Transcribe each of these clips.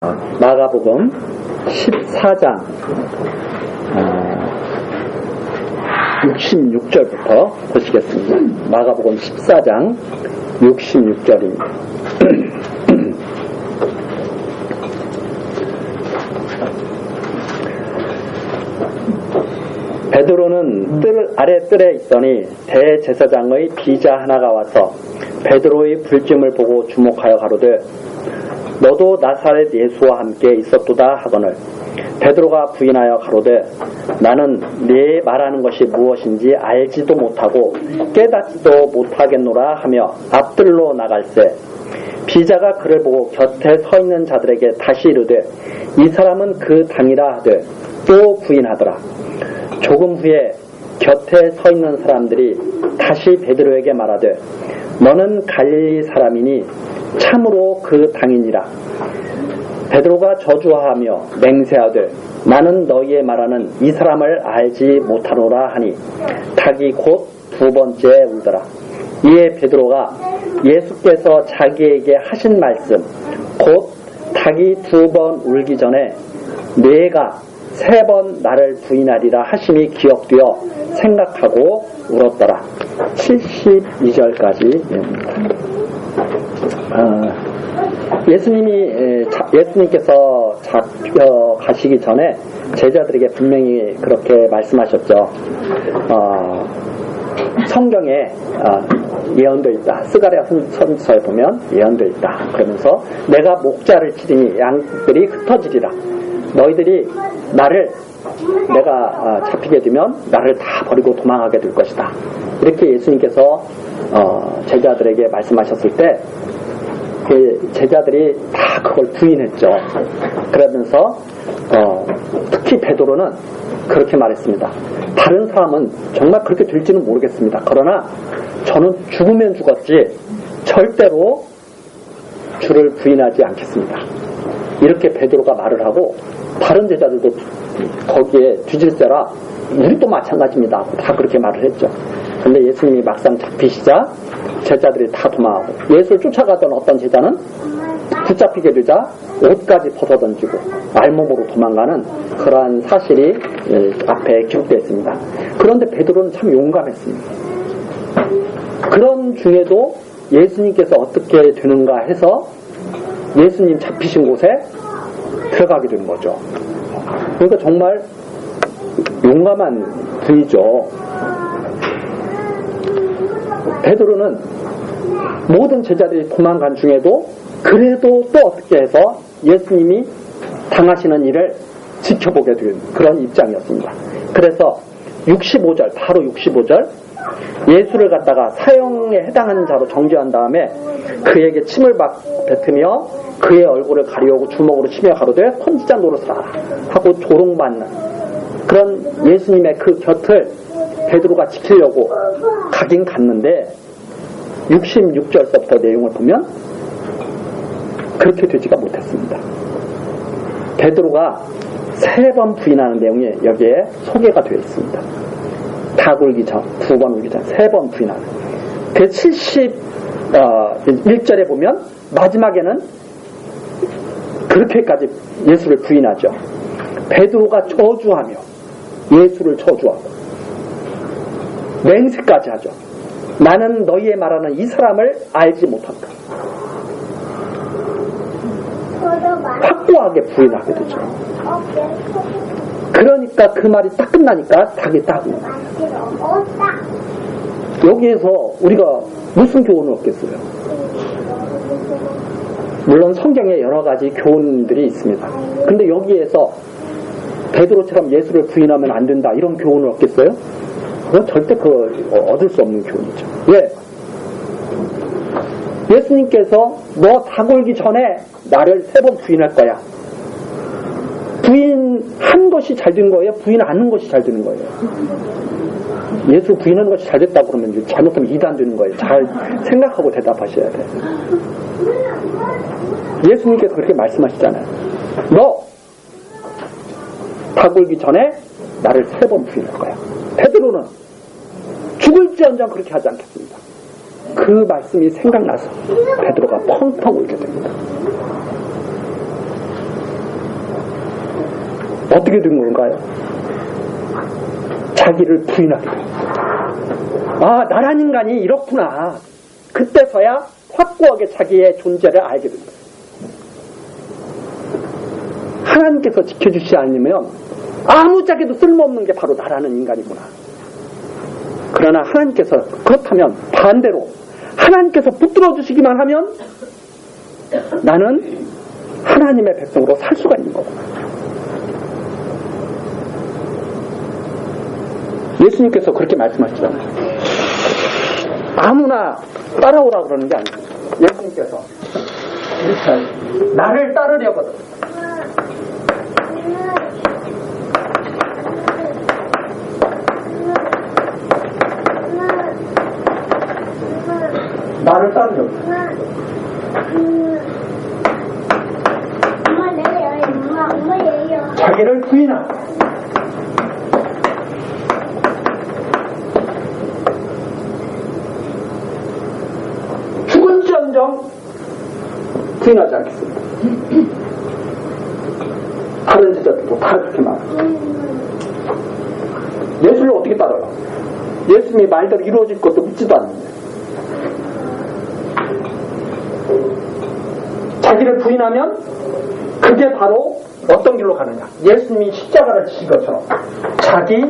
마가복음 14장 66절부터 보시겠습니다. 마가복음 14장 66절입니다. 베드로는 뜰 아래 뜰에 있더니 대제사장의 비자 하나가 와서 베드로의 불쯤을 보고 주목하여 가로되 너도 나사렛 예수와 함께 있었도다 하거늘 베드로가 부인하여 가로되 나는 네 말하는 것이 무엇인지 알지도 못하고 깨닫지도 못하겠노라 하며 앞뜰로 나갈새 비자가 그를 보고 곁에 서 있는 자들에게 다시 이르되 이 사람은 그 당이라 하되 또 부인하더라. 조금 후에 곁에 서 있는 사람들이 다시 베드로에게 말하되 너는 갈릴리 사람이니 참으로 그 당이니라. 베드로가 저주하며 맹세하되 나는 너희의 말하는 이 사람을 알지 못하노라 하니 닭이 곧 두 번째 울더라. 이에 베드로가 예수께서 자기에게 하신 말씀 곧 닭이 두 번 울기 전에 내가 세 번 나를 부인하리라 하심이 기억되어 생각하고 울었더라. 72절까지 예수님께서 잡혀가시기 전에 제자들에게 분명히 그렇게 말씀하셨죠. 성경에 예언되어 있다. 스가랴 선서에 보면 예언되어 있다. 그러면서 내가 목자를 치리니 양들이 흩어지리라. 너희들이 내가 잡히게 되면 나를 다 버리고 도망하게 될 것이다. 이렇게 예수님께서 제자들에게 말씀하셨을 때 그 제자들이 다 그걸 부인했죠. 그러면서 특히 베드로는 그렇게 말했습니다. 다른 사람은 정말 그렇게 될지는 모르겠습니다. 그러나 저는 죽으면 죽었지 절대로 주를 부인하지 않겠습니다. 이렇게 베드로가 말을 하고 다른 제자들도 거기에 뒤질세라 우리도 마찬가지입니다. 다 그렇게 말을 했죠. 근데 예수님이 막상 잡히시자 제자들이 다 도망하고 예수를 쫓아가던 어떤 제자는 붙잡히게 되자 옷까지 벗어던지고 알몸으로 도망가는 그러한 사실이 앞에 기록되어 있습니다. 그런데 베드로는 참 용감했습니다. 그런 중에도 예수님께서 어떻게 되는가 해서 예수님 잡히신 곳에 들어가게 되는 거죠. 그러니까 정말 용감한 분이죠. 베드로는 모든 제자들이 도망간 중에도 그래도 또 어떻게 해서 예수님이 당하시는 일을 지켜보게 된 그런 입장이었습니다. 그래서 65절, 바로 65절 예수를 갖다가 사형에 해당하는 자로 정죄한 다음에 그에게 침을 뱉으며 그의 얼굴을 가리우고 주먹으로 치며 가로되 선지자 노릇하라 하고 조롱받는 그런 예수님의 그 곁을 베드로가 지키려고 가긴 갔는데 66절서부터 내용을 보면 그렇게 되지가 못했습니다. 베드로가 세 번 부인하는 내용이 여기에 소개가 되어 있습니다. 닭 울기 전, 두 번 울기 전, 세 번 부인하는. 그 71절에 보면 마지막에는 그렇게까지 예수를 부인하죠. 베드로가 저주하며 예수를 저주하고 맹세까지 하죠. 나는 너희의 말하는 이 사람을 알지 못한다. 확고하게 부인하게 되죠. 그러니까 그 말이 딱 끝나니까 닭이 딱 여기에서 우리가 무슨 교훈을 얻겠어요? 물론 성경에 여러 가지 교훈들이 있습니다. 근데 여기에서 베드로처럼 예수를 부인하면 안 된다 이런 교훈을 얻겠어요? 그건 절대 얻을 수 없는 교훈이죠. 왜? 예수님께서 너 닭 울기 전에 나를 세 번 부인할 거야. 부인한 것이 잘 된 거예요? 부인 안 하는 것이 잘 되는 거예요? 예수 부인하는 것이 잘 됐다고 그러면 잘못하면 이단 되는 거예요. 잘 생각하고 대답하셔야 돼요. 예수님께서 그렇게 말씀하시잖아요. 너 닭 울기 전에 나를 세 번 부인할 거야. 베드로는 죽을지언정 그렇게 하지 않겠습니다. 그 말씀이 생각나서 베드로가 펑펑 울게 됩니다. 어떻게 된 건가요? 자기를 부인하게 됩니다. 아, 나란 인간이 이렇구나. 그때서야 확고하게 자기의 존재를 알게 됩니다. 하나님께서 지켜주시지 않으면 아무짝에도 쓸모없는 게 바로 나라는 인간이구나. 그러나 하나님께서 그렇다면 반대로 하나님께서 붙들어 주시기만 하면 나는 하나님의 백성으로 살 수가 있는 거구나. 예수님께서 그렇게 말씀하시잖아요. 아무나 따라오라 그러는 게 아니에요. 예수님께서 이렇게 나를 따르려거든 나를 따르려고 자기를 부인하라. 죽은지언정 부인하지 않겠습니다. 다른 제자들도 다 그렇게 말해요. 예수를 어떻게 따라가? 예수님이 말대로 이루어질 것도 믿지도 않는데 자기를 부인하면 그게 바로 어떤 길로 가느냐? 예수님이 십자가를 지신 것처럼 자기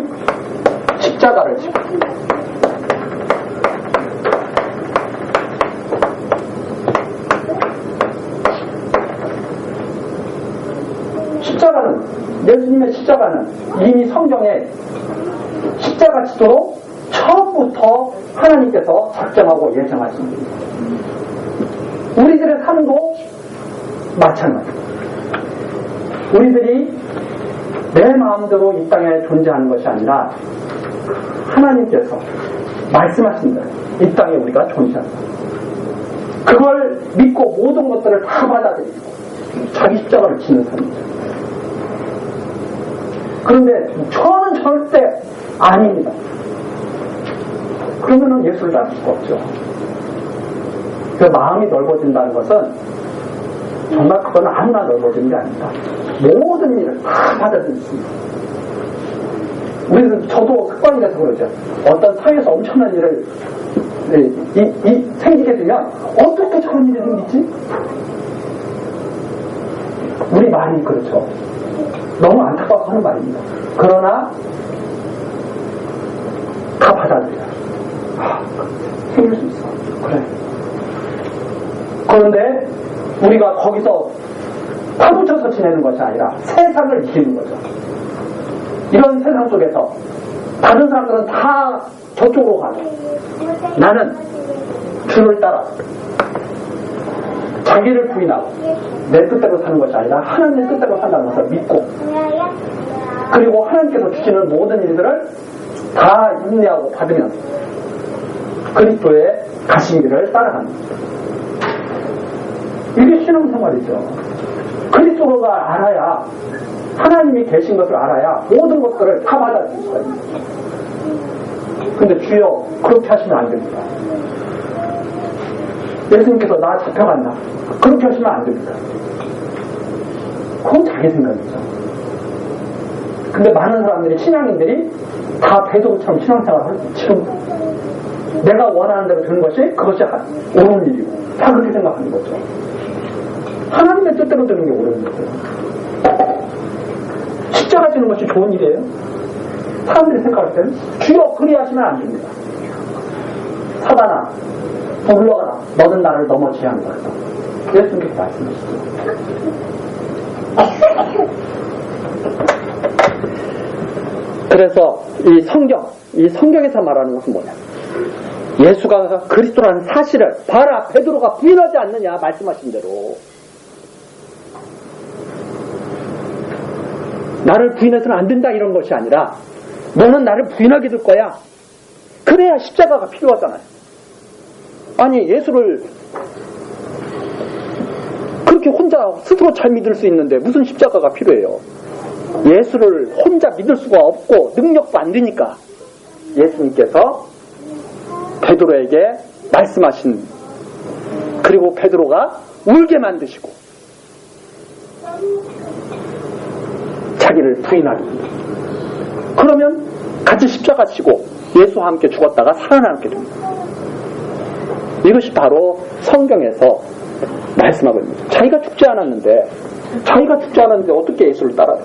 십자가를 지고 십자가는 예수님의 십자가는 이미 성경에 십자가 지도로 처음부터 하나님께서 작정하고 예정하신 겁니다. 우리들의 삶도 마찬가지입니다. 우리들이 내 마음대로 이 땅에 존재하는 것이 아니라 하나님께서 말씀하신 대로 이 땅에 우리가 존재한다. 그걸 믿고 모든 것들을 다 받아들이고 자기 십자가를 지는 삶이죠. 그런데 저는 절대 아닙니다. 그러면은 예수를 닮을 수가 없죠. 그 마음이 넓어진다는 것은 정말 그건 아무나 넓어지는 게 아닙니다. 모든 일을 다 받아들일 수 있습니다. 우리는 저도 습관이 돼서 그러죠. 어떤 사회에서 엄청난 일을 생기게 되면 어떻게 저런 일이 생기지? 우리 말이 그렇죠. 너무 안타까워서 하는 말입니다. 그러나 다 받아들여요. 생길 수 있어. 그래. 그런데 우리가 거기서 파묻혀서 지내는 것이 아니라 세상을 이기는 거죠. 이런 세상 속에서 다른 사람들은 다 저쪽으로 가고 나는 주를 따라 자기를 부인하고 내 뜻대로 사는 것이 아니라 하나님의 뜻대로 산다는 것을 믿고 그리고 하나님께서 주시는 모든 일들을 다 인내하고 받으면서 그리스도의 가신 길을 따라갑니다. 이게 신앙생활이죠. 그리스도가 알아야 하나님이 계신 것을 알아야 모든 것들을 다 받아들일 수가 있습니다. 근데 주여 그렇게 하시면 안 됩니다. 예수님께서 나 잡혀간다. 그렇게 하시면 안 됩니다. 그건 자기 생각이죠. 근데 많은 사람들이 신앙인들이 다 베드로처럼 신앙생활을 하고 지금 내가 원하는 대로 되는 것이 그것이 옳은 일이고 다 그렇게 생각하는 거죠. 하나님의 뜻대로 되는 게 옳은 일이에요. 십자가 지는 것이 좋은 일이에요. 사람들이 생각할 때는 주여 그리하시면 안 됩니다. 사단아 물러가라. 너는 나를 넘어지게 하는 거다. 예수님께서 말씀하시죠. 그래서 이 성경에서 말하는 것은 뭐냐? 예수가 그리스도라는 사실을 봐라. 베드로가 부인하지 않느냐 말씀하신 대로. 나를 부인해서는 안 된다 이런 것이 아니라 너는 나를 부인하게 될 거야. 그래야 십자가가 필요하잖아요. 아니 예수를 그렇게 혼자 스스로 잘 믿을 수 있는데 무슨 십자가가 필요해요. 예수를 혼자 믿을 수가 없고 능력도 안 되니까 예수님께서 베드로에게 말씀하신 그리고 베드로가 울게 만드시고 자기를 부인하게 됩니다. 그러면 같이 십자가 지고 예수와 함께 죽었다가 살아남게 됩니다. 이것이 바로 성경에서 말씀하고 있습니다. 자기가 죽지 않았는데 어떻게 예수를 따라요?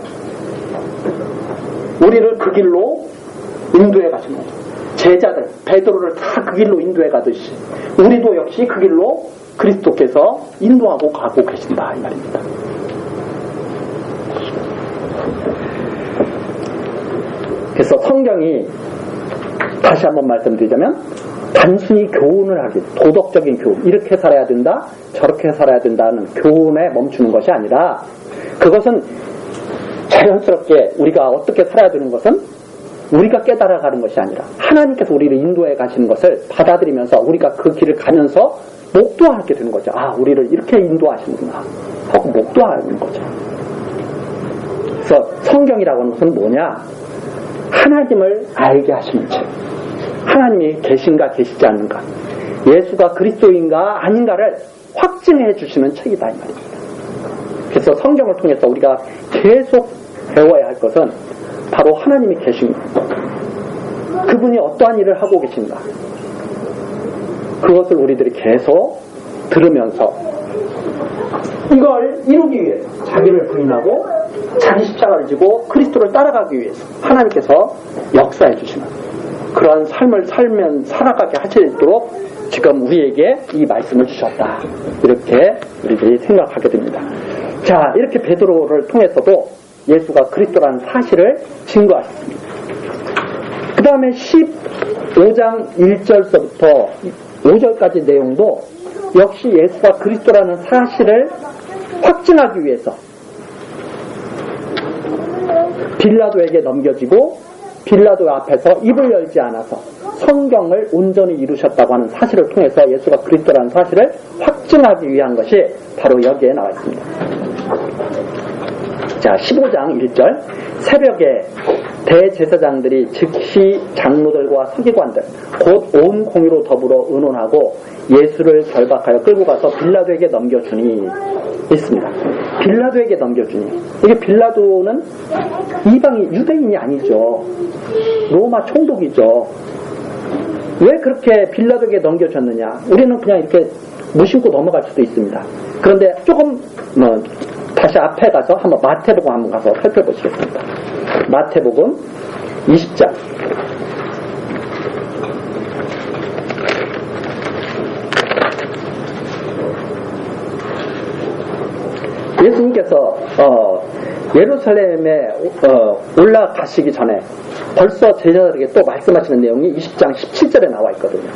우리를 그 길로 인도해 가신 거죠. 제자들 베드로를 다 그 길로 인도해 가듯이 우리도 역시 그 길로 그리스도께서 인도하고 가고 계신다 이 말입니다. 그래서 성경이 다시 한번 말씀드리자면 단순히 교훈을 하기, 도덕적인 교훈, 이렇게 살아야 된다, 저렇게 살아야 된다는 교훈에 멈추는 것이 아니라 그것은 자연스럽게 우리가 어떻게 살아야 되는 것은 우리가 깨달아가는 것이 아니라 하나님께서 우리를 인도해 가시는 것을 받아들이면서 우리가 그 길을 가면서 목도하게 되는 거죠. 아, 우리를 이렇게 인도하시는구나 하고 목도하는 거죠. 그래서 성경이라고 하는 것은 뭐냐? 하나님을 알게 하시는 책. 하나님이 계신가 계시지 않는가, 예수가 그리스도인가 아닌가를 확증해 주시는 책이다 이 말입니다. 그래서 성경을 통해서 우리가 계속 배워야 할 것은 바로 하나님이 계신가, 그분이 어떠한 일을 하고 계신가, 그것을 우리들이 계속 들으면서 이걸 이루기 위해서 자기를 부인하고 자기 십자가를 지고 그리스도를 따라가기 위해서 하나님께서 역사해 주시는 그러한 삶을 살아가게 하시도록 지금 우리에게 이 말씀을 주셨다, 이렇게 우리들이 생각하게 됩니다. 자, 이렇게 베드로를 통해서도 예수가 그리스도라는 사실을 증거하셨습니다. 그 다음에 15장 1절서부터 5절까지 내용도 역시 예수가 그리스도라는 사실을 확증하기 위해서 빌라도에게 넘겨지고 빌라도 앞에서 입을 열지 않아서 성경을 온전히 이루셨다고 하는 사실을 통해서 예수가 그리스도라는 사실을 확증하기 위한 것이 바로 여기에 나와 있습니다. 자, 15장 1절. 새벽에 대제사장들이 즉시 장로들과 서기관들 곧 온 공의로 더불어 의논하고 예수를 결박하여 끌고 가서 빌라도에게 넘겨주니 있습니다. 빌라도에게 넘겨주니, 이게 빌라도는 이방인, 유대인이 아니죠. 로마 총독이죠. 왜 그렇게 빌라도에게 넘겨줬느냐? 우리는 그냥 이렇게 무심코 넘어갈 수도 있습니다. 그런데 조금 다시 앞에 가서 한번 마태복음 한번 가서 살펴보시겠습니다. 마태복음 20장. 예수님께서 예루살렘에 올라가시기 전에 벌써 제자들에게 또 말씀하시는 내용이 20장 17절에 나와 있거든요.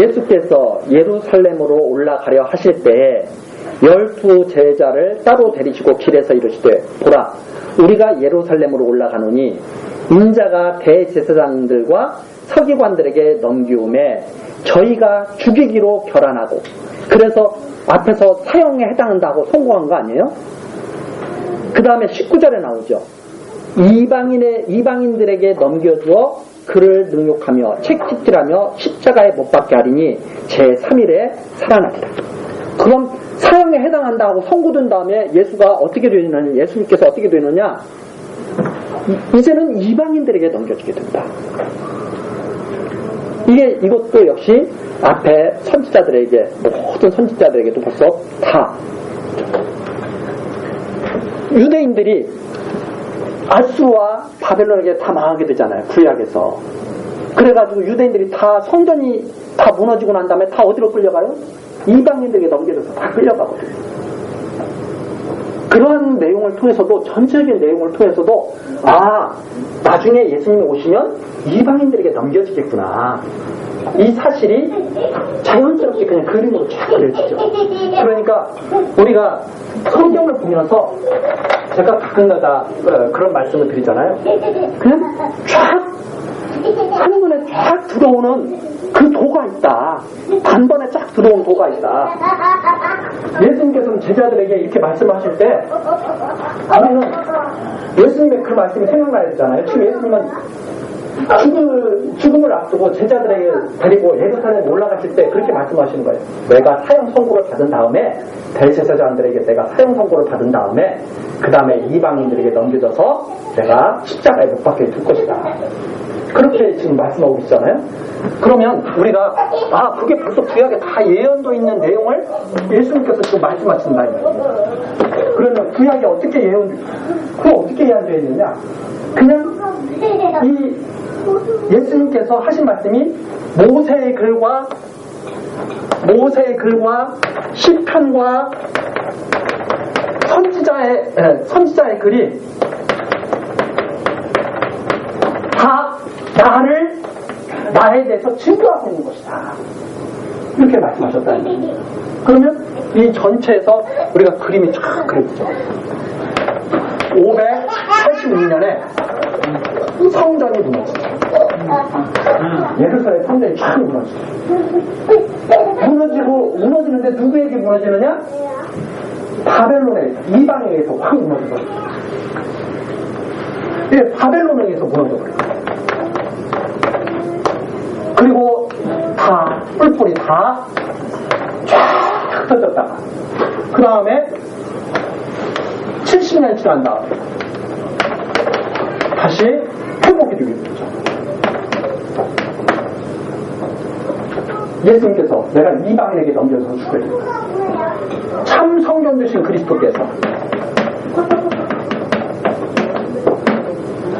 예수께서 예루살렘으로 올라가려 하실 때에 12 제자를 따로 데리시고 길에서 이르시되, 보라, 우리가 예루살렘으로 올라가노니 인자가 대제사장들과 서기관들에게 넘기움에 저희가 죽이기로 결안하고, 그래서 앞에서 사형에 해당한다고 선고한 거 아니에요? 그 다음에 19절에 나오죠. 이방인들에게 넘겨주어 그를 능욕하며 채찍질하며 십자가에 못 박게 하리니 제3일에 살아나리라. 그럼 사형에 해당한다고 선고된 다음에 예수가 어떻게 되느냐, 예수님께서 어떻게 되느냐, 이제는 이방인들에게 넘겨주게 된다. 이것도 역시 앞에 선지자들에게, 모든 선지자들에게도 벌써 다 유대인들이 아수르와 바벨론에게 다 망하게 되잖아요, 구약에서. 그래가지고 유대인들이 다 성전이 다 무너지고 난 다음에 다 어디로 끌려가요? 이방인들에게 넘겨져서 다 끌려가거든요. 그런 내용을 통해서도, 전체적인 내용을 통해서도, 나중에 예수님이 오시면 이방인들에게 넘겨지겠구나, 이 사실이 자연스럽게 그냥 그림으로 쫙 그려지죠. 그러니까 우리가 성경을 보면서 제가 가끔가다 그런 말씀을 드리잖아요. 그냥 쫙 한눈에 쫙 들어오는 그 도가 있다. 단번에 쫙 들어온 도가 있다. 예수님께서는 제자들에게 이렇게 말씀하실 때 우리는 예수님의 그 말씀이 생각나야 되잖아요. 지금 예수님은 죽음을 앞두고 제자들에게 데리고 예루살렘에 올라가실 때 그렇게 말씀하시는 거예요. 내가 사형 선고를 받은 다음에 대제사장들에게 내가 사형 선고를 받은 다음에 그 다음에 이방인들에게 넘겨져서 내가 십자가에 못 박혀 둘 것이다. 그렇게 지금 말씀하고 계시잖아요. 그러면 우리가 그게 벌써 구약에 다 예언도 있는 내용을 예수님께서 지금 말씀하신다. 그러면 구약에 어떻게 어떻게 예언되어 있느냐? 그냥 이 예수님께서 하신 말씀이 모세의 글과 시편과 선지자의 글이 다 나에 대해서 증거하고 있는 것이다. 이렇게 말씀하셨다는 거예요. 그러면 이 전체에서 우리가 그림이 쫙 그려지죠. 586년에 성전이 무너지죠. 예루살렘 성전이 쫙 무너지죠. 무너지는데 누구에게 무너지느냐? 바벨론에 이방에 의해서 확 무너져버려요. 바벨론에 의해서 무너져버려요. 그리고 다 뿔뿔이 다 쫙 터졌다가 그 다음에 70년 지난 다음에 다시 회복이 되게 되죠. 예수님께서 내가 이방인에게 넘겨서 죽을 참 성경 되신 그리스도께서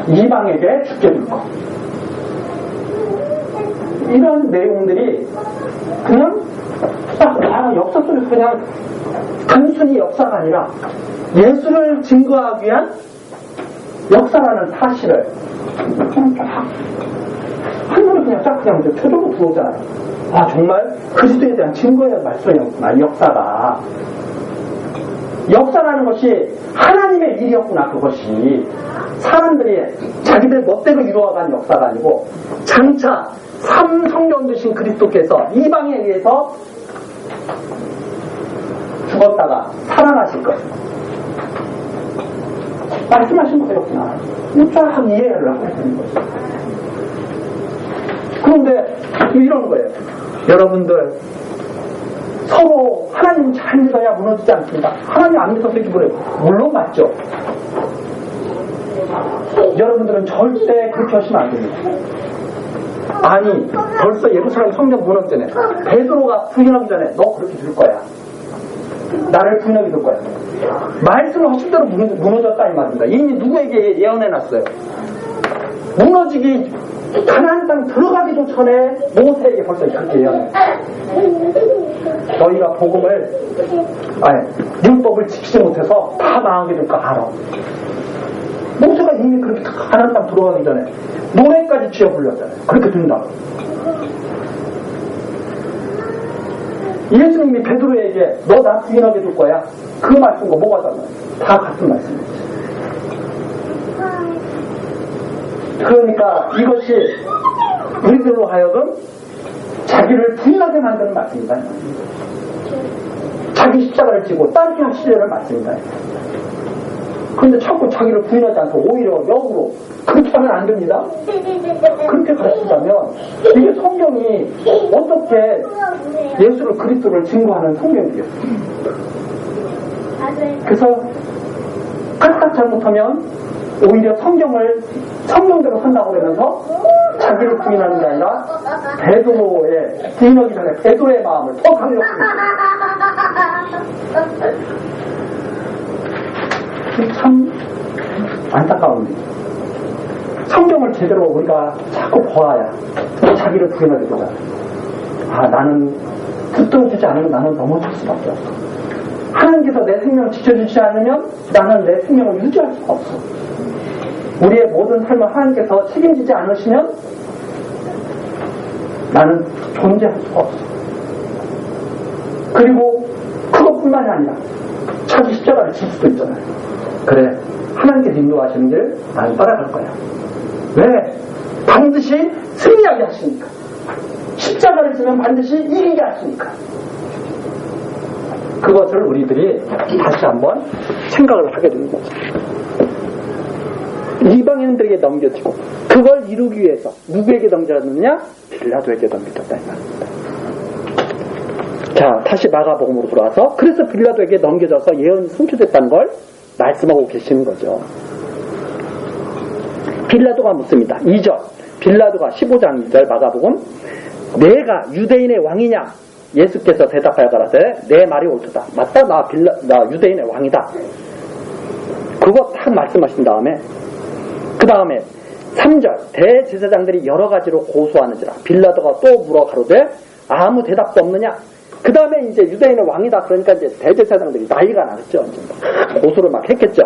이방에게 죽게 될 것. 이런 내용들이 그냥 역사 속에서 그냥 단순히 역사가 아니라 예수를 증거하기 위한 역사라는 사실을 그냥 쫙 한눈에 그냥 표적으로 들어오잖아요. 정말 그리스도에 대한 증거의 말씀이었구나. 이 역사라는 것이 하나님의 일이었구나. 그것이 사람들이 자기들 멋대로 이루어간 역사가 아니고 장차 삼성경 되신 그리스도께서 이방에 의해서 죽었다가 살아나실 것 말씀하신 거였구나. 쫙 이해를 하고 있는 거죠. 그런데 이런 거예요. 여러분들 서로 하나님 잘 믿어야 무너지지 않습니다. 하나님 안 믿어서 이렇게 뭐래요? 물론 맞죠. 여러분들은 절대 그렇게 하시면 안 됩니다. 아니 벌써 예루살렘 성전 무너지네. 베드로가 부인하기 전에 너 그렇게 될 거야. 나를 부인하게 될 거야. 말씀을 하신 대로 무너졌다 이 말입니다. 이미 누구에게 예언해놨어요. 무너지기 가나안 땅 들어가기도 전에 모세에게 벌써 그렇게 예언해. 너희가 율법을 지키지 못해서 다 망하게 될 거 알아. 모세가 이미 그렇게 가나안 땅 들어가기 전에 노래까지 지어 불렸잖아요. 그렇게 된다. 예수님이 베드로에게 너 나 부인하게 될 거야. 그 말씀과 뭐가 달라요? 다 같은 말씀이지. 그러니까 이것이 우리들로 하여금 자기를 부인하게 만드는 말씀이다. 자기 십자가를 지고 따르게 하시려는 말씀이다. 그런데 자꾸 자기를 부인하지 않고 오히려 역으로 그렇게 하면 안 됩니다. 그렇게 가르치자면 이게 성경이 어떻게 예수를 그리스도를 증거하는 성경이겠어요. 그래서 까딱 잘못하면 오히려 성경대로 산다고 그러면서 자기를 부인하는 게 아니라 베드로의 부인하기 전에 베드로의 마음을 더 강력하게 참 안타까운 일. 성경을 제대로 우리가 자꾸 보아야 자기를 부인하게 되잖아. 나는 붙들어주지 않으면 나는 넘어질 수밖에 없어. 하나님께서 내 생명을 지켜주지 않으면 나는 내 생명을 유지할 수가 없어. 우리의 모든 삶을 하나님께서 책임지지 않으시면 나는 존재할 수가 없어. 그리고 그것뿐만이 아니라 자기 십자가를 질 수도 있잖아요. 그래, 하나님께서 인도하시는 길 나는 따라갈 거야. 왜? 반드시 승리하게 하시니까. 십자가를 지면 반드시 이기게 하시니까. 그것을 우리들이 다시 한번 생각을 하게 되는 거죠. 이방인들에게 넘겨지고 그걸 이루기 위해서 누구에게 넘겨졌느냐? 빌라도에게 넘겨졌다 이 말입니다. 자, 다시 마가복음으로 돌아와서 그래서 빌라도에게 넘겨져서 예언이 성취됐다는 걸 말씀하고 계시는 거죠. 빌라도가 묻습니다. 2절 빌라도가 15장 2절 마가복음 내가 유대인의 왕이냐? 예수께서 대답하여 가라사대 내 말이 옳도다. 맞다, 나 유대인의 왕이다. 그거 딱 말씀하신 다음에 그 다음에 3절 대제사장들이 여러 가지로 고소하는지라 빌라도가 또 물어 가로되 아무 대답도 없느냐? 그 다음에 이제 유대인의 왕이다. 그러니까 이제 대제사장들이 나이가 나겠죠. 고소를 막 했겠죠.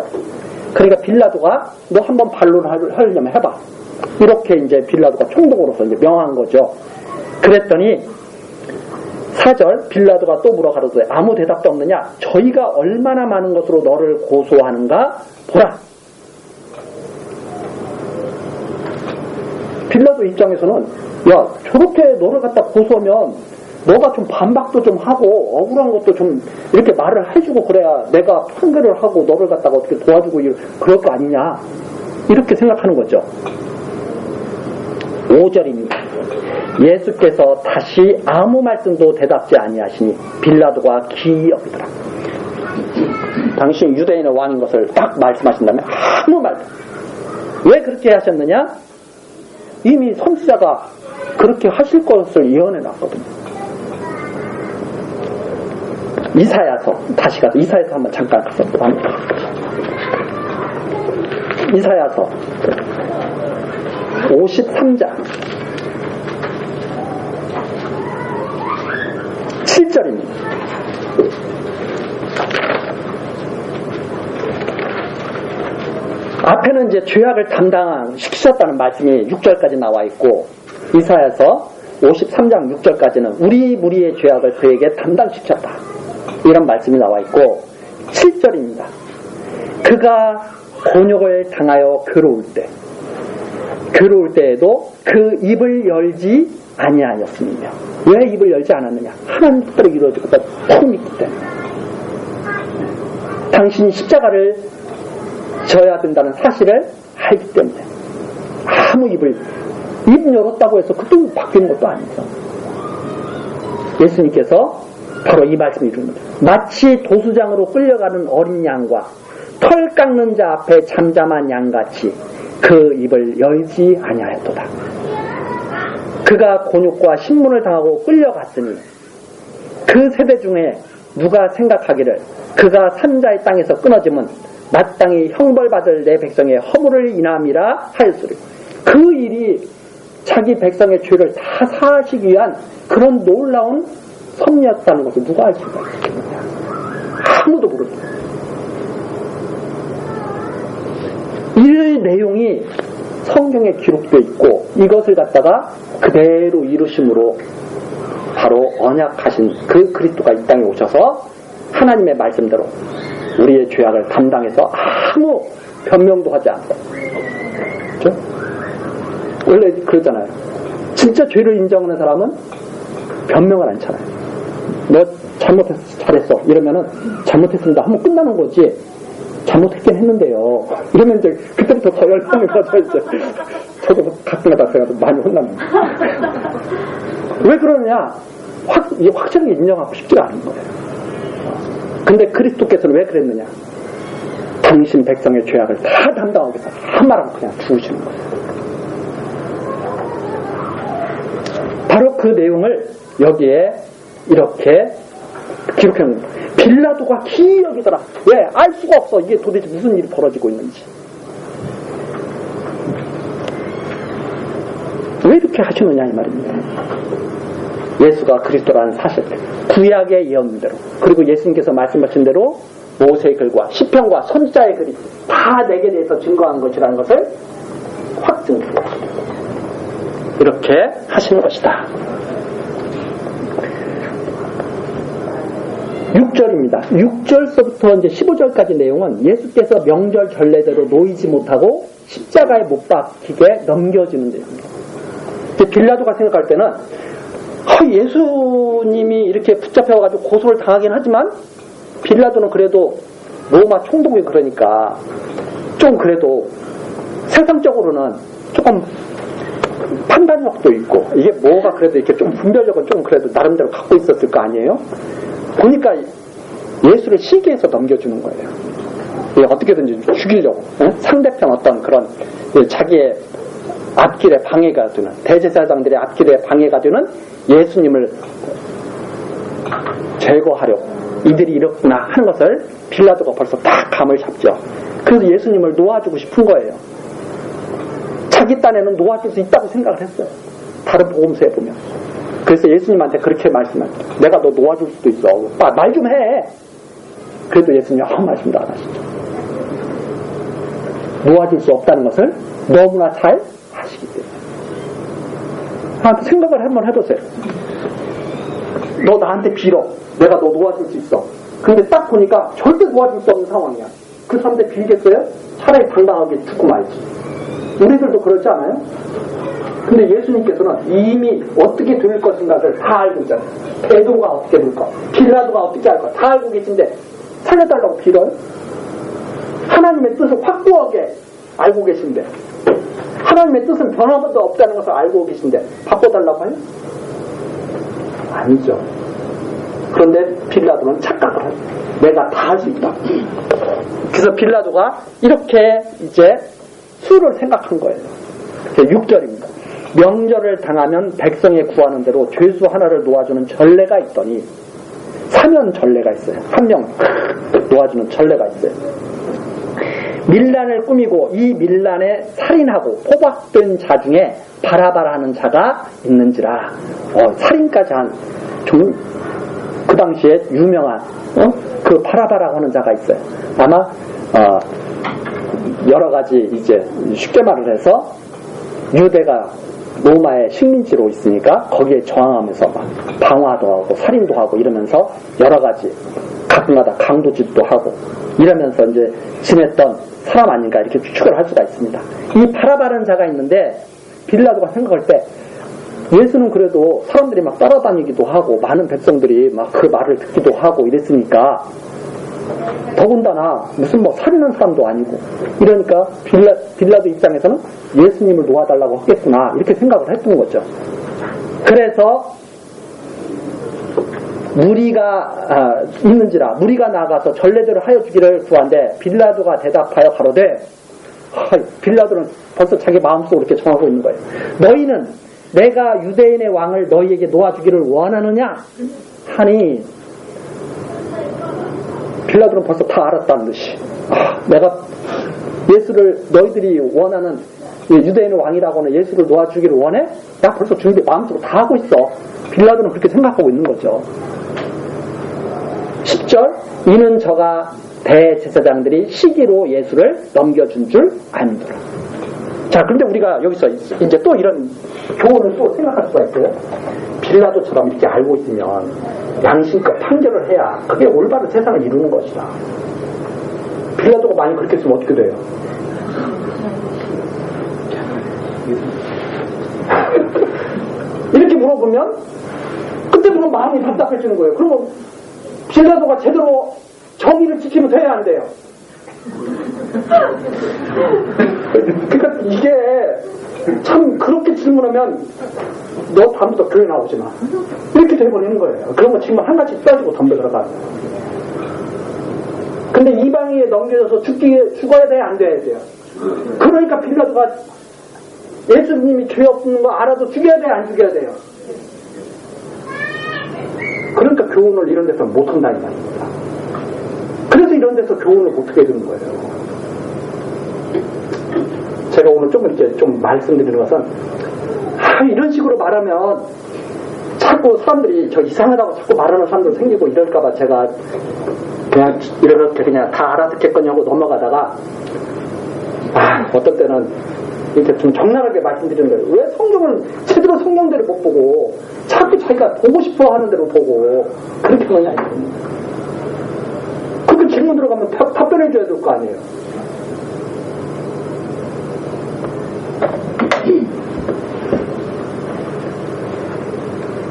그러니까 빌라도가 너 한번 반론을 하려면 해봐. 이렇게 이제 빌라도가 총독으로서 이제 명한 거죠. 그랬더니 4절 빌라도가 또 물어 가로되 아무 대답도 없느냐? 저희가 얼마나 많은 것으로 너를 고소하는가 보라. 빌라도 입장에서는 야 저렇게 너를 갖다 고소하면 너가 좀 반박도 좀 하고 억울한 것도 좀 이렇게 말을 해주고 그래야 내가 판결을 하고 너를 갖다가 어떻게 도와주고 그럴 거 아니냐 이렇게 생각하는 거죠. 5절입니다. 예수께서 다시 아무 말씀도 대답지 아니하시니 빌라도가 기이 여기더라. 당신 유대인의 왕인 것을 딱 말씀하신다면 아무 말도. 왜 그렇게 하셨느냐? 이미 선지자가 그렇게 하실 것을 예언해 놨거든요. 이사야서 다시 가서 이사야서 한번 잠깐 가서 합니다. 이사야서 53장 7절입니다. 앞에는 이제 죄악을 담당시키셨다는 말씀이 6절까지 나와 있고 이사야서 53장 6절까지는 우리 무리의 죄악을 그에게 담당시켰다. 이런 말씀이 나와 있고 7절입니다. 그가 곤욕을 당하여 괴로울 때에도 그 입을 열지 아니하였으며 왜 입을 열지 않았느냐? 하나님 뜻대로 이루어지고 폼이 있기 때문에 당신이 십자가를 져야 된다는 사실을 알기 때문에 아무 입 열었다고 해서 그것도 바뀌는 것도 아니죠. 예수님께서 바로 이 말씀을 이루는 거죠. 마치 도수장으로 끌려가는 어린 양과 털 깎는 자 앞에 잠잠한 양같이 그 입을 열지 아니하였도다. 그가 곤욕과 신문을 당하고 끌려갔으니 그 세대 중에 누가 생각하기를 그가 산자의 땅에서 끊어지면 마땅히 형벌받을 내 백성의 허물을 인함이라 하였으리. 그 일이 자기 백성의 죄를 다 사하시기 위한 그런 놀라운 섭리였다는 것을 누가 알 수가 있겠느냐? 아무도 모릅니다. 이 내용이 성경에 기록되어 있고 이것을 갖다가 그대로 이루심으로 바로 언약하신 그 그리스도가 이 땅에 오셔서 하나님의 말씀대로 우리의 죄악을 감당해서 아무 변명도 하지 않고, 그렇죠? 원래 그러잖아요. 진짜 죄를 인정하는 사람은 변명을 안 차려요. 너 잘못했어, 잘했어 이러면은 잘못했습니다 하면 끝나는 거지. 잘못했긴 했는데요. 이러면 이제 그때부터 더 열망이 가져야죠. 저도 가끔가다 제가 많이 혼납니다. 왜 그러느냐? 확실하게 인정하고 싶지가 않은 거예요. 근데 그리스도께서는 왜 그랬느냐? 당신 백성의 죄악을 다 담당하기 위해서 한 말하면 그냥 죽으시는 거예요. 바로 그 내용을 여기에 이렇게 기록하는 거예요. 빌라도가 기이 여기더라. 왜? 알 수가 없어. 이게 도대체 무슨 일이 벌어지고 있는지. 왜 이렇게 하시느냐 이 말입니다. 예수가 그리스도라는 사실, 구약의 예언대로, 그리고 예수님께서 말씀하신 대로 모세의 글과 시편과 선지자의 글이 다 내게 대해서 증거한 것이라는 것을 확증해주고 이렇게 하시는 것이다. 6절입니다. 6절서부터 이제 15절까지 내용은 예수께서 명절 전례대로 놓이지 못하고 십자가에 못 박히게 넘겨지는 내용입니다. 빌라도가 생각할 때는 예수님이 이렇게 붙잡혀가지고 고소를 당하긴 하지만 빌라도는 그래도 로마 총독이 그러니까 좀 그래도 세상적으로는 조금 판단력도 있고 이게 뭐가 그래도 이렇게 좀 분별력은 좀 그래도 나름대로 갖고 있었을 거 아니에요? 보니까 예수를 시기해서 넘겨주는 거예요. 어떻게든지 죽이려고 상대편 어떤 그런 자기의 앞길에 방해가 되는 대제사장들의 앞길에 방해가 되는 예수님을 제거하려고 이들이 이렇구나 하는 것을 빌라도가 벌써 딱 감을 잡죠. 그래서 예수님을 놓아주고 싶은 거예요. 자기 딴에는 놓아줄 수 있다고 생각을 했어요. 다른 복음서에 보면. 그래서 예수님한테 그렇게 말씀하죠. 내가 너 놓아줄 수도 있어. 말 좀 해. 그래도 예수님이 아무 말씀도 안 하시죠. 놓아줄 수 없다는 것을 너무나 잘 아시기 때문에. 생각을 한번 해보세요. 너 나한테 빌어. 내가 너 놓아줄 수 있어. 근데 딱 보니까 절대 놓아줄 수 없는 상황이야. 그 사람한테 빌겠어요? 차라리 당당하게 죽고 말지. 우리들도 그렇지 않아요? 근데 예수님께서는 이미 어떻게 될 것인가를 다 알고 있잖아요. 베드로가 어떻게 될까? 빌라도가 어떻게 할까? 다 알고 계신데 살려달라고 빌어요? 하나님의 뜻을 확고하게 알고 계신데 하나님의 뜻은 변화도 없다는 것을 알고 계신데 바꿔달라고 해요? 아니죠. 그런데 빌라도는 착각을 해요. 내가 다 할 수 있다. 그래서 빌라도가 이렇게 이제 수를 생각한 거예요. 6절입니다. 명절을 당하면 백성에 구하는 대로 죄수 하나를 놓아주는 전례가 있더니 사면 전례가 있어요. 한 명 놓아주는 전례가 있어요. 밀란을 꾸미고 이 밀란에 살인하고 포박된 자 중에 바라바라 하는 자가 있는지라. 살인까지 한 그 당시에 유명한 그 바라바라 하는 자가 있어요. 아마 여러 가지 이제 쉽게 말을 해서 유대가 로마의 식민지로 있으니까 거기에 저항하면서 막 방화도 하고 살인도 하고 이러면서 여러 가지 가끔가다 강도짓도 하고 이러면서 이제 지냈던 사람 아닌가 이렇게 추측을 할 수가 있습니다. 이 바라바라는 자가 있는데 빌라도가 생각할 때 예수는 그래도 사람들이 막 따라다니기도 하고 많은 백성들이 막 그 말을 듣기도 하고 이랬으니까 더군다나 무슨 뭐 살인한 사람도 아니고 이러니까 빌라도 입장에서는 예수님을 놓아달라고 하겠구나 이렇게 생각을 했던 거죠. 그래서 무리가 있는지라 무리가 나가서 전례대로 하여 주기를 구한데 빌라도가 대답하여 가로되 빌라도는 벌써 자기 마음속으로 이렇게 정하고 있는 거예요. 너희는 내가 유대인의 왕을 너희에게 놓아주기를 원하느냐 하니 빌라도는 벌써 다 알았다는 듯이 내가 예수를 너희들이 원하는 유대인의 왕이라고는 예수를 놓아주기를 원해? 나 벌써 준비 마음속으로 다 하고 있어. 빌라도는 그렇게 생각하고 있는 거죠. 10절 이는 저가 대제사장들이 시기로 예수를 넘겨준 줄 아니더라. 자, 그런데 우리가 여기서 이제 또 이런 교훈을 또 생각할 수가 있어요. 빌라도처럼 이렇게 알고 있으면 양심껏 판결을 해야 그게 올바른 세상을 이루는 것이다. 빌라도가 만약 그렇게 했으면 어떻게 돼요? 이렇게 물어보면 그때부터 마음이 답답해지는 거예요. 그러면 빌라도가 제대로 정의를 지키면 돼야 안 돼요. 그러니까 이게 참 그렇게 질문하면 너 다음부터 교회 나오지 마 이렇게 돼버리는 거예요. 그러면 질문 한 가지 빠지고 덤벼 들어가요. 근데 이방인에 넘겨져서 죽어야 돼야 안 돼야 돼요. 그러니까 빌라도가 예수님이 죄 없는 거 알아도 죽여야 돼야 안 죽여야 돼요. 그러니까 교훈을 이런 데서 못한다는 말입니다. 그래서 이런 데서 교훈을 못하게 되는 거예요. 제가 오늘 좀 이렇게 좀 말씀드리는 것은 이런 식으로 말하면 자꾸 사람들이 저 이상하다고 자꾸 말하는 사람들 생기고 이럴까봐 제가 그냥 이렇게 그냥 다 알아듣겠거냐고 넘어가다가 어떤 때는 이렇게 좀 적나라하게 말씀드리는 거예요. 왜 성경을 제대로 성경대로 못 보고 자꾸 자기가 보고 싶어 하는 대로 보고 그렇게 하느냐 이겁니다. 그렇게 질문 들어가면 답변해 줘야 될 거 아니에요.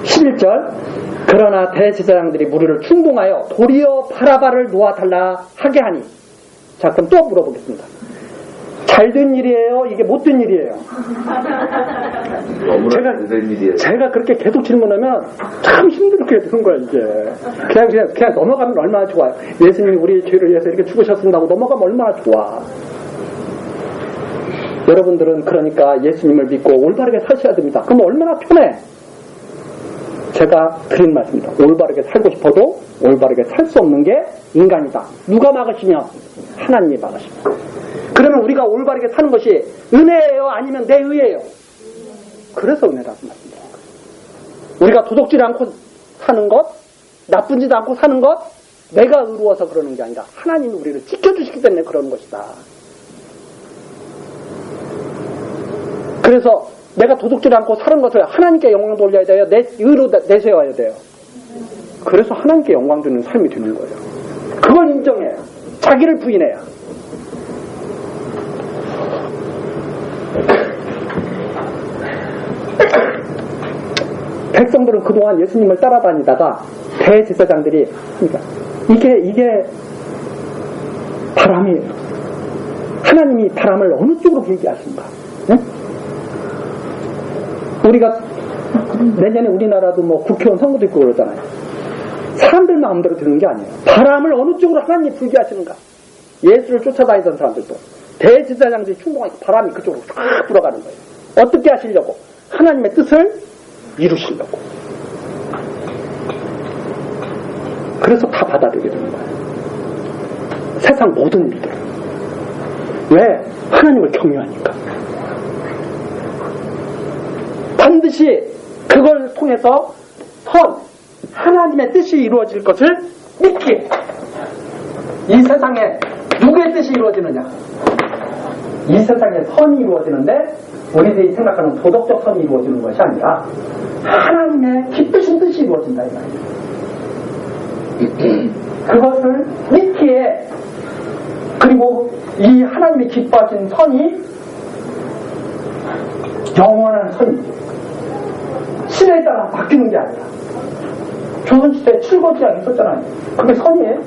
11절 그러나 대제사장들이 무리를 충동하여 도리어 바라바를 놓아달라 하게 하니 자 그럼 또 물어보겠습니다. 잘된 일이에요? 이게 못된 일이에요? 너무나 잘된 일이에요. 제가 그렇게 계속 질문하면 참 힘들게 되는 거야, 이게. 그냥 넘어가면 얼마나 좋아요. 예수님이 우리의 죄를 위해서 이렇게 죽으셨습니다 하고 넘어가면 얼마나 좋아. 여러분들은 그러니까 예수님을 믿고 올바르게 사셔야 됩니다. 그럼 얼마나 편해? 제가 드린 말씀입니다. 올바르게 살고 싶어도 올바르게 살 수 없는 게 인간이다. 누가 막으시냐? 하나님이 막으십니다. 그러면 우리가 올바르게 사는 것이 은혜예요? 아니면 내 의예요? 그래서 은혜라고 말씀드립니다. 우리가 도둑질 않고 사는 것, 나쁜 짓 않고 사는 것, 내가 의로워서 그러는 게 아니라 하나님이 우리를 지켜주시기 때문에 그러는 것이다. 그래서 내가 도둑질 않고 사는 것을 하나님께 영광 돌려야 돼요? 내 의로 내세워야 돼요? 그래서 하나님께 영광 주는 삶이 되는 거예요. 그걸 인정해요. 자기를 부인해요. 백성들은 그동안 예수님을 따라다니다가 대제사장들이 그러니까 이게 바람이에요. 하나님이 바람을 어느 쪽으로 불게 하신가? 네? 우리가 내년에 우리나라도 뭐 국회의원 선거도 있고 그러잖아요. 사람들 마음대로 되는 게 아니에요. 바람을 어느 쪽으로 하나님이 불게 하시는가? 예수를 쫓아다니던 사람들도 대제사장들이 충동하니까 바람이 그쪽으로 쫙 불어가는 거예요. 어떻게 하시려고? 하나님의 뜻을 이루시려고. 그래서 다 받아들이게 되는 거예요. 세상 모든 일들. 왜? 하나님을 경외하니까. 반드시 그걸 통해서 하나님의 뜻이 이루어질 것을 믿기. 이 세상에 누구의 뜻이 이루어지느냐? 이 세상에 선이 이루어지는데 우리들이 생각하는 도덕적 선이 이루어지는 것이 아니라 하나님의 기쁘신 뜻이 이루어진다 이 말이에요. 그것을 믿기에 그리고 이 하나님이 기뻐하신 선이 영원한 선이죠. 시대에 따라 바뀌는 게 아니라 조선시대에 칠거지약 있었잖아요. 그게 선이에요?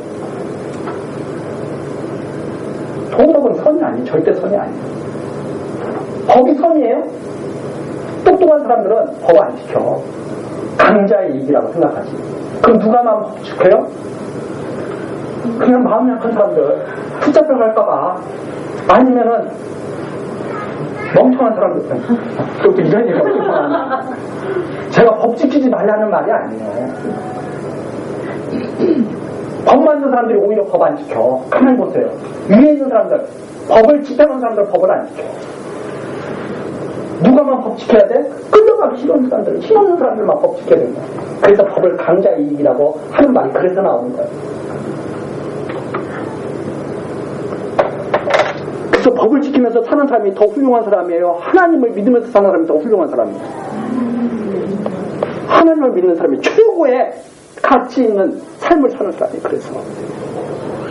도덕은 선이 아니에요. 절대 선이 아니에요. 법이 선이에요? 똑똑한 사람들은 법 안 지켜. 강자의 이익이라고 생각하지. 그럼 누가 마음 법 지켜요? 그냥 마음 약한 사람들, 붙잡혀 갈까봐. 아니면은 멍청한 사람들. 또 이런 얘기가 멍청한. 제가 법 지키지 말라는 말이 아니에요. 법 만든 사람들이 오히려 법 안 지켜. 가만히 보세요. 위에 있는 사람들, 법을 지켜놓은 사람들 법을 안 지켜. 누가만 법 지켜야 돼? 끌려가기 싫은 사람들, 힘없는 사람들만 법 지켜야 된다. 그래서 법을 강자의 이익이라고 하는 말이 그래서 나오는 거예요. 그래서 법을 지키면서 사는 사람이 더 훌륭한 사람이에요? 하나님을 믿으면서 사는 사람이 더 훌륭한 사람이에요? 하나님을 믿는 사람이 최고의 가치 있는 삶을 사는 사람이 그래서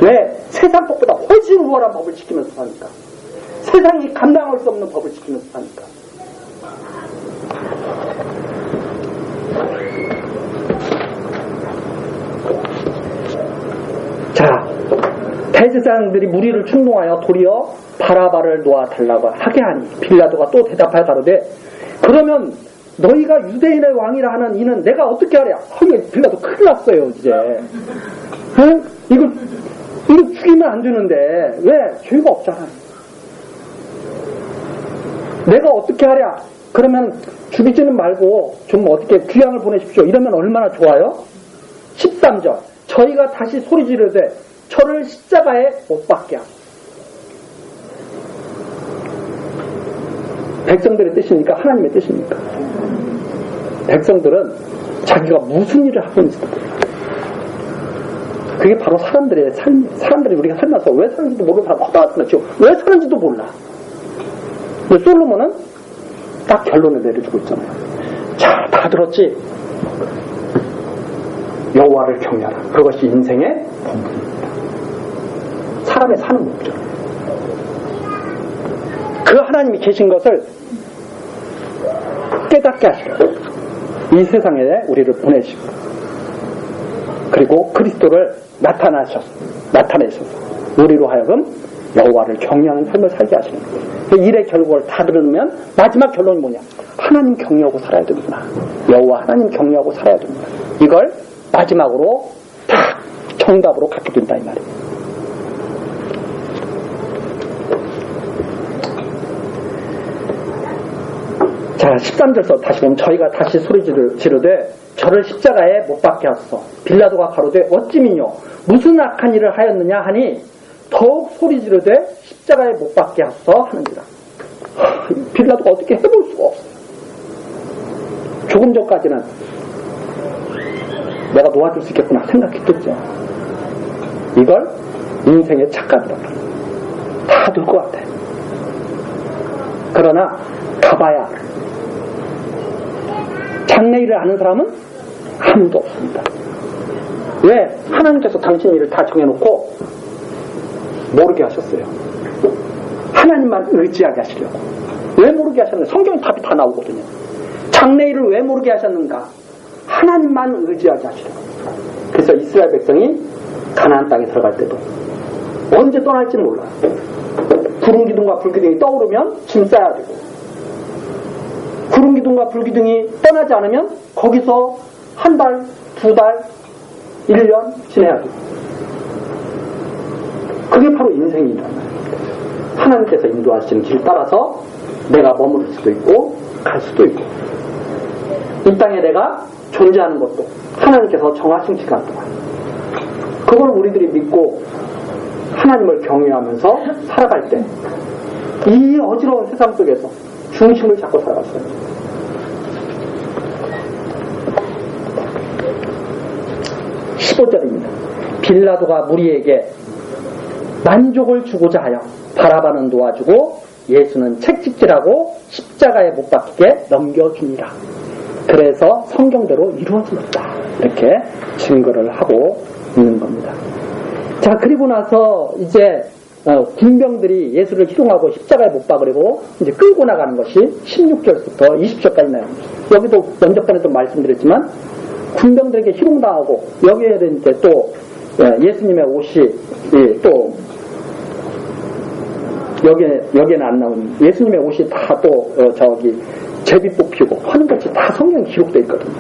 왜? 세상 법보다 훨씬 우월한 법을 지키면서 사니까. 세상이 감당할 수 없는 법을 지키면서 사니까. 자, 대제사장들이 무리를 충동하여 도리어 바라바를 놓아달라고 하게 하니 빌라도가 또 대답하여 가로되 그러면 너희가 유대인의 왕이라 하는 이는 내가 어떻게 하랴? 빌라도 큰일 났어요 이제. 응? 이거 죽이면 안 되는데 왜? 죄가 없잖아. 내가 어떻게 하랴? 그러면 죽이지는 말고 좀 어떻게 귀양을 보내십시오. 이러면 얼마나 좋아요? 13절 저희가 다시 소리 지르되 저를 십자가에 못 박게 하고. 백성들의 뜻이니까 하나님의 뜻이니까. 백성들은 자기가 무슨 일을 하고 있는지도 몰라. 그게 바로 사람들의 삶, 사람들이 우리가 살면서 왜 사는지도 모르는 사람 허다하지 왜 사는지도 몰라. 근데 솔로몬은 딱 결론을 내려주고 있잖아요. 자, 다 들었지? 여호와를 경외하라. 그것이 인생의 본분입니다. 사람의 사는 목적. 그 하나님이 계신 것을 깨닫게 하시고 이 세상에 우리를 보내시고 그리고 그리스도를 나타내셔서 우리로 하여금 여호와를 경외하는 삶을 살게 하시는 거예요. 그 일의 결과를 다 들으면 마지막 결론이 뭐냐? 하나님 경외하고 살아야 되는구나. 여호와 하나님 경외하고 살아야 되는구나. 이걸 마지막으로 딱 정답으로 갖게 된다 이 말이에요. 자, 13절서 다시 보면 저희가 다시 소리 지르되 저를 십자가에 못 박게 하소서. 빌라도가 가로되 어찌미뇨 무슨 악한 일을 하였느냐 하니 더욱 소리 지르되 십자가에 못 박게 하소서 하는지라. 빌라도가 어떻게 해볼 수가 없어요. 조금 전까지는 내가 놓아줄 수 있겠구나 생각했겠죠. 이걸 인생의 착각이라고 다 들 것 같아. 그러나 가봐야 장래일을 아는 사람은 아무도 없습니다. 왜? 하나님께서 당신 일을 다 정해놓고 모르게 하셨어요. 하나님만 의지하게 하시려고. 왜 모르게 하셨는가? 성경에 답이 다 나오거든요. 장래일을 왜 모르게 하셨는가? 하나님만 의지하게 하시려고. 그래서 이스라엘 백성이 가나안 땅에 들어갈 때도 언제 떠날지 몰라요. 구름 기둥과 불 기둥이 떠오르면 짐 싸야 되고, 구름 기둥과 불 기둥이 떠나지 않으면 거기서 한 달, 두 달, 1년 지내야 되고. 그게 바로 인생이란 말이에요. 하나님께서 인도하시는 길 따라서 내가 머무를 수도 있고 갈 수도 있고, 이 땅에 내가 존재하는 것도 하나님께서 정하신 시간 동안 그걸 우리들이 믿고 하나님을 경외하면서 살아갈 때 이 어지러운 세상 속에서 중심을 잡고 살아갔어요. 빌라도가 무리에게 만족을 주고자 하여 바라바는 놓아주고 예수는 책찍질하고 십자가에 못 박히게 넘겨줍니다. 그래서 성경대로 이루어졌다. 이렇게 증거를 하고 있는 겁니다. 자, 그리고 나서 이제 군병들이 예수를 희롱하고 십자가에 못 박으려고 이제 끌고 나가는 것이 16절부터 20절까지 나옵니다. 여기도 면접관에도 말씀드렸지만 군병들에게 희롱당하고 여기에 이제 또 예수님의 옷이 또 여기에는 안 나오는 예수님의 옷이 다 또 저기 제비 뽑히고 하는 것이 다 성경에 기록되어 있거든요.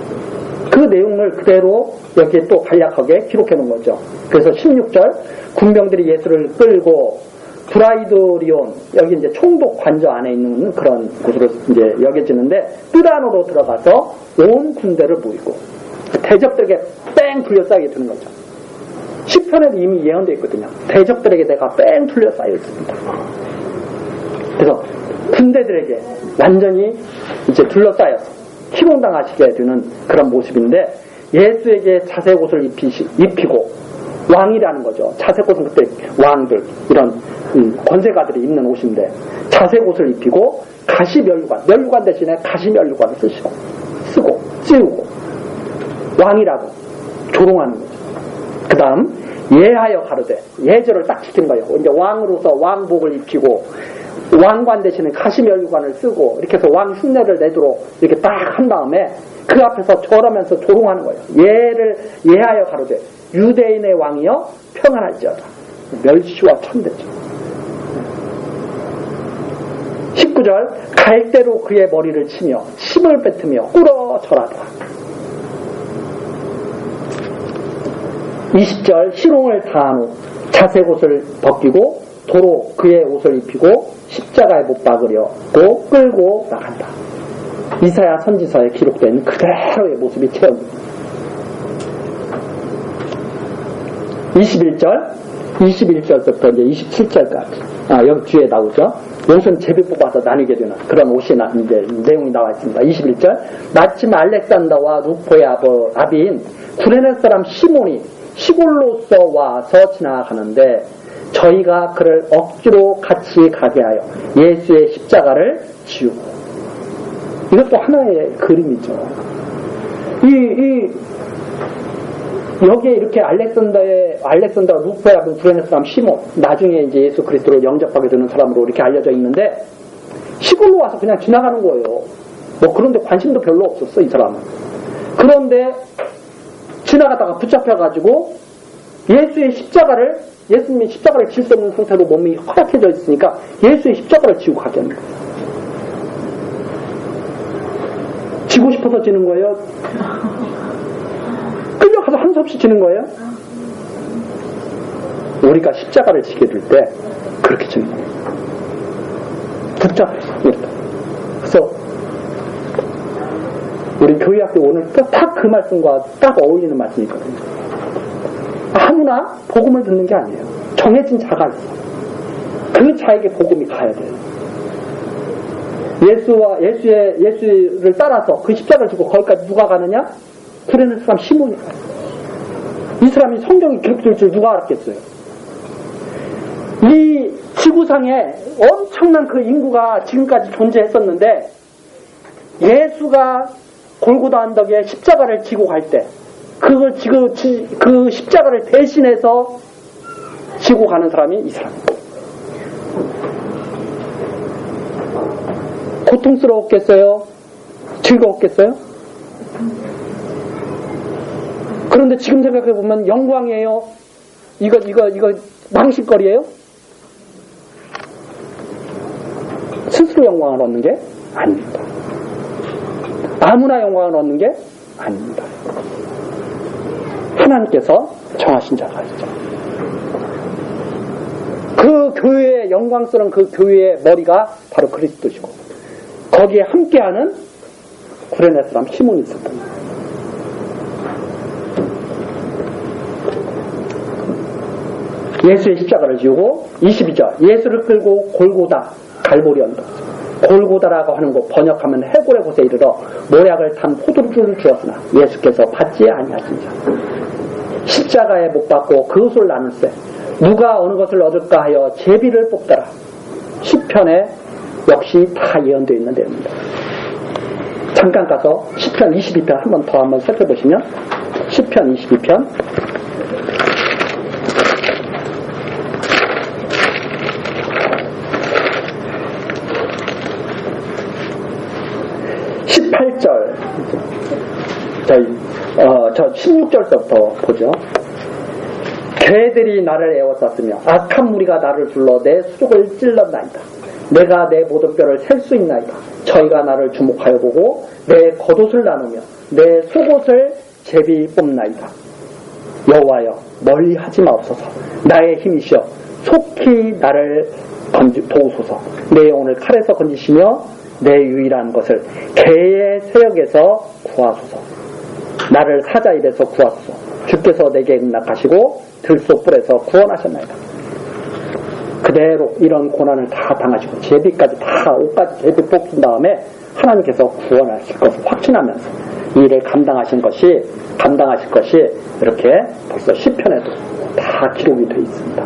그 내용을 그대로 여기에 또 간략하게 기록해 놓은 거죠. 그래서 16절 군병들이 예수를 끌고 브라이도리온, 여기 이제 총독 관저 안에 있는 그런 곳으로 이제 여겨지는데 뜰 안으로 들어가서 온 군대를 모이고 대적들에게 뺑 둘러싸이게 되는 거죠. 시편에도 이미 예언되어 있거든요. 대적들에게 내가 뺑 둘러싸여 있습니다. 그래서 군대들에게 완전히 이제 둘러싸여서 희롱당하시게 되는 그런 모습인데 예수에게 자색 옷을 입히고 왕이라는 거죠. 자색 옷은 그때 왕들 이런 권세가들이 입는 옷인데 자색 옷을 입히고 가시 멸류관 대신에 가시 멸류관을 쓰고 찌우고 왕이라고 조롱하는 거죠. 그 다음 예하여 가로되 예절을 딱 지킨 거예요. 이제 왕으로서 왕복을 입히고 왕관 대신에 가시 멸류관을 쓰고 이렇게 해서 왕 흉내를 내도록 이렇게 딱 한 다음에 그 앞에서 절하면서 조롱하는 거예요. 예를 예하여 가로되 유대인의 왕이여 평안할지어다. 멸시와 천대죠. 19절 갈대로 그의 머리를 치며 침을 뱉으며 꿇어 절하더라. 20절 희롱을 다한 후 자색 옷을 벗기고 도로 그의 옷을 입히고 십자가에 못 박으려고 끌고 나간다. 이사야 선지서에 기록된 그대로의 모습이 체험됩니다. 21절부터 이제 27절까지 여기 뒤에 나오죠. 옷은 제비 뽑아서 나뉘게 되는 그런 옷이 이제 내용이 나와 있습니다. 21절 마침 알렉산더와 루포의 아비인 구레네 사람 시몬이 시골로서 와서 지나가는데 저희가 그를 억지로 같이 가게 하여 예수의 십자가를 지우고. 이것도 하나의 그림이죠. 여기에 이렇게 알렉산더 루포의 아비인 구레네 사람 시몬, 나중에 이제 예수 그리스도를 영접하게 되는 사람으로 이렇게 알려져 있는데 시골로 와서 그냥 지나가는 거예요. 뭐 그런데 관심도 별로 없었어 이 사람은. 그런데 지나가다가 붙잡혀가지고 예수의 십자가를 예수님이 십자가를 질 수 없는 상태로 몸이 허약해져 있으니까 예수의 십자가를 지고 가겠는 거예요. 지고 싶어서 지는 거예요? 끌려가서 한 수 없이 지는 거예요? 우리가 십자가를 지게 될 때 그렇게 지는 거예요. 붙잡혀서 이렇게. 그래서 우리 교회 학교 오늘 딱 그 말씀과 딱 어울리는 말씀이 있거든요. 아무나 복음을 듣는 게 아니에요. 정해진 자가 있어. 그 자에게 복음이 가야 돼요. 예수를 따라서 그 십자가를 지고 거기까지 누가 가느냐? 구레네 사람 시몬이 가요. 이 사람이 성경이 기록될 줄 누가 알았겠어요? 이 지구상에 엄청난 그 인구가 지금까지 존재했었는데 예수가 골고다 언덕에 십자가를 지고 갈 때 그 십자가를 대신해서 지고 가는 사람이 이 사람입니다. 고통스러웠겠어요? 즐거웠겠어요? 그런데 지금 생각해보면 영광이에요? 이거 망신거리예요? 스스로 영광을 얻는 게 아닙니다. 아무나 영광을 얻는 게 아닙니다. 하나님께서 정하신 자가 있죠. 그 교회의 영광스러운 그 교회의 머리가 바로 그리스도시고 거기에 함께하는 구레네 사람 시몬이 있었던 거예요. 예수의 십자가를 지우고 22절 예수를 끌고 골고다 갈보리 언덕 골고다라고 하는 곳 번역하면 해골의 곳에 이르러 모략을 탄 포도주를 주었으나 예수께서 받지 아니하신 자 십자가에 못 박고 그것을 나눌세 누가 어느 것을 얻을까 하여 제비를 뽑더라. 시편에 역시 다 예언되어 있는 내용입니다. 잠깐 가서 시편 22편 한번 살펴보시면 시편 22편 18절 저 16절부터 보죠. 개들이 나를 에워쌌으며 악한 무리가 나를 둘러 내 수족을 찔렀나이다. 내가 내 모든 뼈를 셀 수 있나이다. 저희가 나를 주목하여 보고 내 겉옷을 나누며 내 속옷을 제비 뽑나이다. 여호와여 멀리하지 마옵소서. 나의 힘이시여 속히 나를 도우소서. 내 영혼을 칼에서 건지시며 내 유일한 것을 개의 세력에서 구하소서. 나를 사자입에서 구하소서. 주께서 내게 응낙하시고 들소뿔에서 구원하셨나이다. 그대로 이런 고난을 다 당하시고 제비까지 다 옷까지 제비 뽑힌 다음에 하나님께서 구원하실 것을 확신하면서 이 일을 감당하실 것이 이렇게 벌써 시편에도 다 기록이 되어 있습니다.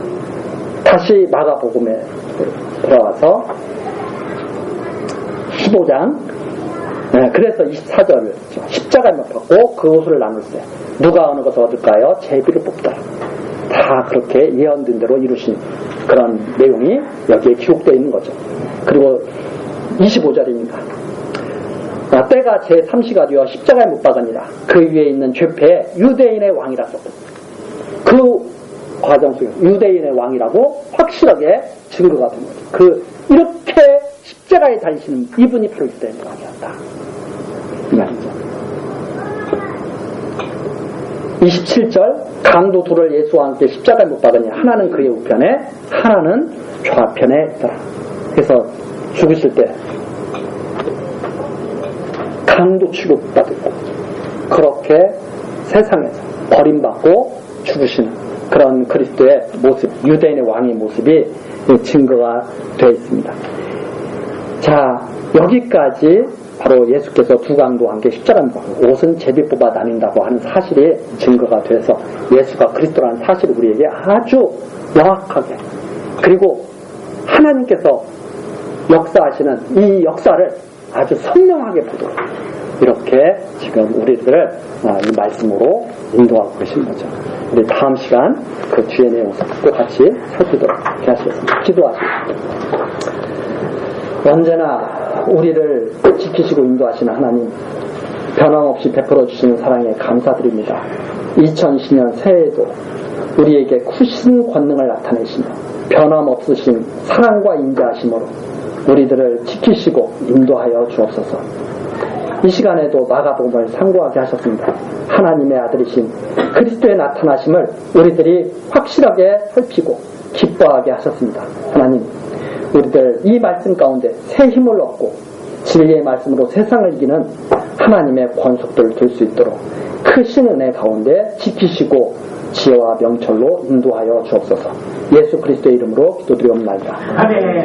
다시 마가복음에 들어와서 15장 그래서 24절을 십자가에 못 박고 그 옷을 나눌세 누가 어느 것을 얻을까요? 제비를 뽑더라. 다 그렇게 예언된 대로 이루신 그런 내용이 여기에 기록되어 있는 거죠. 그리고 25절입니다. 때가 제3시가 되어 십자가에 못 박으니라. 그 위에 있는 죄패에 유대인의 왕이라 썼고 그 과정 속에 유대인의 왕이라고 확실하게 증거가 된 거죠. 이렇게 십자가에 달리시는 이분이 바로 유대인의 왕이었다. 이 말이죠. 27절 강도 둘을 예수와 함께 십자가에 못 박으니 하나는 그의 우편에 하나는 좌편에 있더라. 그래서 죽으실 때 강도 취급받고 그렇게 세상에서 버림받고 죽으시는 그런 그리스도의 모습, 유대인의 왕의 모습이 증거가 되어 있습니다. 자, 여기까지 바로 예수께서 두 강도와 함께 십자가에 못 박고 옷은 제비 뽑아 다닌다고 하는 사실이 증거가 돼서 예수가 그리스도라는 사실을 우리에게 아주 명확하게 그리고 하나님께서 역사하시는 이 역사를 아주 선명하게 보도록 이렇게 지금 우리들을 이 말씀으로 인도하고 계신 거죠. 우리 다음 시간 그 뒤에 내용을 또 같이 살피도록 하시겠습니다. 기도하시겠습니다. 언제나 우리를 지키시고 인도하시는 하나님 변함없이 베풀어 주시는 사랑에 감사드립니다. 2020년 새해에도 우리에게 크신 권능을 나타내시며 변함없으신 사랑과 인자하심으로 우리들을 지키시고 인도하여 주옵소서. 이 시간에도 마가복음을 상고하게 하셨습니다. 하나님의 아들이신 그리스도의 나타나심을 우리들이 확실하게 살피고 기뻐하게 하셨습니다. 하나님, 우리들 이 말씀 가운데 새 힘을 얻고 진리의 말씀으로 세상을 이기는 하나님의 권속들을 들 수 있도록 크신 은혜 가운데 지키시고 지혜와 명철로 인도하여 주옵소서. 예수 그리스도의 이름으로 기도드리옵나이다. 아멘.